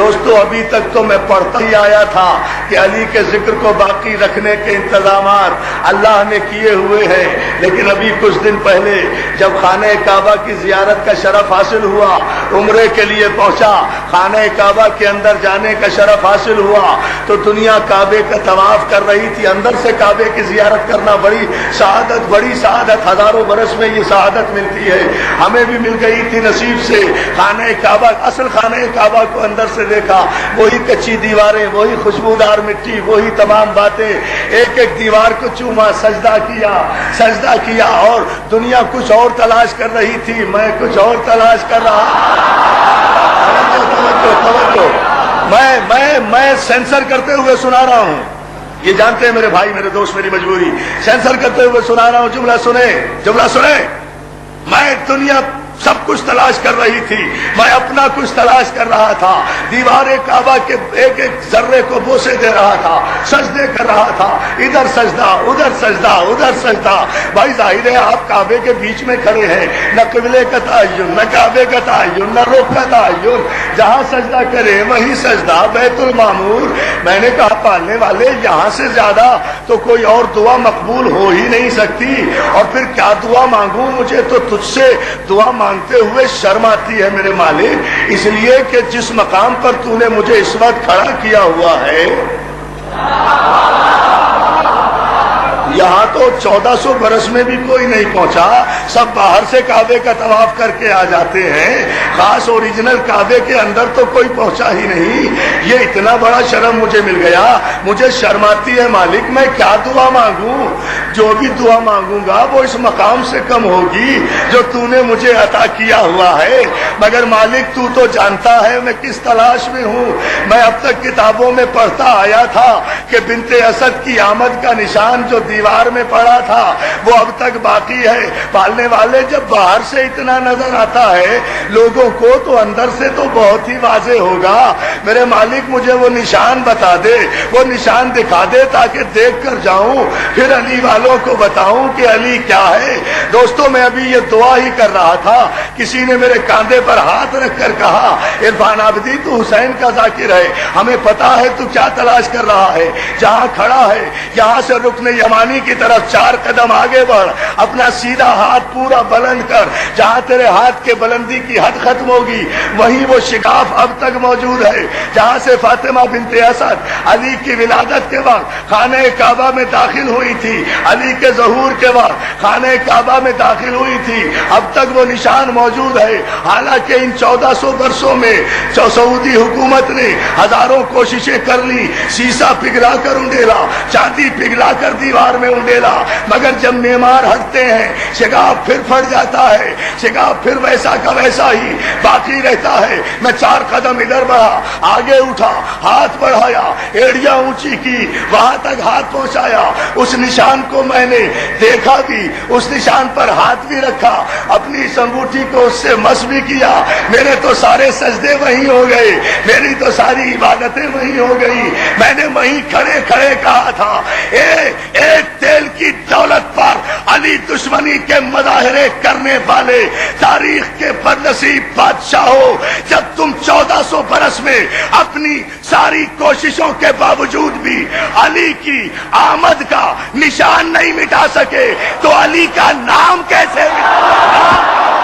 دوستو ابھی تک تو میں پڑھتا ہی آیا تھا کہ علی کے ذکر کو باقی رکھنے کے انتظامات اللہ نے کیے ہوئے ہیں، لیکن ابھی کچھ دن پہلے جب خانہ کعبہ کی زیارت کا شرف حاصل ہوا، عمرے کے لیے پہنچا، خانہ کعبہ کے اندر جانے کا شرف حاصل ہوا تو دنیا کعبے کا طواف کر رہی تھی، اندر سے کعبے کی زیارت کرنا بڑی سعادت، ہزاروں برس میں یہ سعادت ملتی ہے، ہمیں بھی مل گئی تھی نصیب سے۔ خانہ کعبہ، اصل خانہ کعبہ کو اندر سے دیکھا، وہی کچی دیواریں، وہی خوشبودار مٹی، وہی تمام باتیں، ایک ایک دیوار کو چوما، سجدہ کیا اور دنیا کچھ اور تلاش کر رہی تھی، میں کچھ اور تلاش کر رہا۔ توجہ، میں سینسر کرتے ہوئے سنا رہا ہوں، یہ جانتے ہیں میرے بھائی، میرے دوست، میری مجبوری، سینسر کرتے ہوئے سنا رہا ہوں، جملہ سنے۔ میں دنیا سب کچھ تلاش کر رہی تھی، میں اپنا کچھ تلاش کر رہا تھا، دیوار کعبہ کے ایک ایک ذرے کو بوسے دے رہا تھا، سجدے کر رہا تھا، ادھر سجدہ ادھر سجدہ۔ بھائی ظاہر ہے آپ کعبے کے بیچ میں کھڑے ہیں، نہ قبلے کا تعین، نہ کعبے کا تعین، نہ رخ کا تعین، جہاں سجدہ کرے وہی سجدہ، بیت المعمور۔ میں نے کہا پالنے والے، یہاں سے زیادہ تو کوئی اور دعا مقبول ہو ہی نہیں سکتی، اور پھر کیا دعا مانگوں؟ مجھے تو تجھ سے دعا مانگتے ہوئے شرم آتی ہے میرے مالک، اس لیے کہ جس مقام پر تو نے مجھے اس وقت کھڑا کیا ہوا ہے، یہاں تو 1400 برس میں بھی کوئی نہیں پہنچا، سب باہر سے کعبے کا طواف کر کے آ جاتے ہیں، خاص اوریجنل کعبے کے اندر تو کوئی پہنچا ہی نہیں۔ یہ اتنا بڑا شرم مجھے مل گیا، مجھے شرم آتی ہے مالک، میں کیا دعا مانگوں؟ جو بھی دعا مانگوں گا وہ اس مقام سے کم ہوگی جو تو نے مجھے عطا کیا ہوا ہے، مگر مالک تو تو جانتا ہے میں کس تلاش میں ہوں۔ میں اب تک کتابوں میں پڑھتا آیا تھا کہ بنت اسد کی آمد کا نشان جو دیوار میں پڑا تھا وہ اب تک باقی ہے۔ پالنے والے، جب باہر سے اتنا نظر آتا ہے لوگوں کو تو اندر سے تو بہت ہی واضح ہوگا۔ میرے مالک مجھے وہ نشان بتا دے، وہ نشان دکھا دے تاکہ دیکھ کر جاؤں، پھر علی والوں کو بتاؤں کہ علی کیا ہے۔ دوستوں میں ابھی یہ دعا ہی کر رہا تھا، کسی نے میرے کاندھے پر ہاتھ رکھ کر کہا عرفان عابدی تو حسین کا ذاکر ہے، ہمیں پتا ہے تو کیا تلاش کر رہا ہے، جہاں کھڑا ہے یہاں سے رکن یمانی کی طرف 4 قدم آگے بڑھ، اپنا سیدھا ہاتھ پورا بلند کر، جہاں تیرے ہاتھ کے بلندی کی حد ختم ہوگی وہیں وہ شگاف اب تک موجود ہے جہاں سے فاطمہ بنت اسد علی کی ولادت کے وقت خانہ کعبہ میں داخل ہوئی تھی، علی کے ظہور کے وقت خانہ کعبہ میں داخل ہوئی تھی، اب تک وہ نشان موجود ہے۔ حالانکہ ان 1400 برسوں میں سعودی حکومت نے ہزاروں کوششیں کر لی، سیسا پگھلا کر انڈیلا، چاندی پگھلا کر دیوار میں انڈیلا، مگر جب معمار ہٹتے ہیں شگاف پھر پھٹ جاتا ہے، شگاف پھر ویسا کا ویسا ہی باقی رہتا ہے۔ میں 4 قدم ادھر بڑھا، آگے اٹھا، ہاتھ بڑھایا، ایڑیاں اونچی کی، وہاں تک ہاتھ پہنچایا، اس نشان کو میں نے دیکھا بھی، اس نشان پر ہاتھ بھی رکھا، اپنی اس انگوٹھی کو اس سے مس بھی کیا۔ میرے تو سارے سجدے وہیں ہو گئے، میری تو ساری عبادتیں وہیں ہو گئی۔ میں نے وہیں کھڑے کھڑے کہا تھا ایک تیل کی دولت پر علی دشمنی کے مظاہرے کرنے والے تاریخ کے بدنصیب بادشاہوں، جب تم 1400 برس میں اپنی ساری کوششوں کے باوجود بھی علی کی آمد کا نشان نہیں مٹا سکے تو علی کا نام کیسے مٹا؟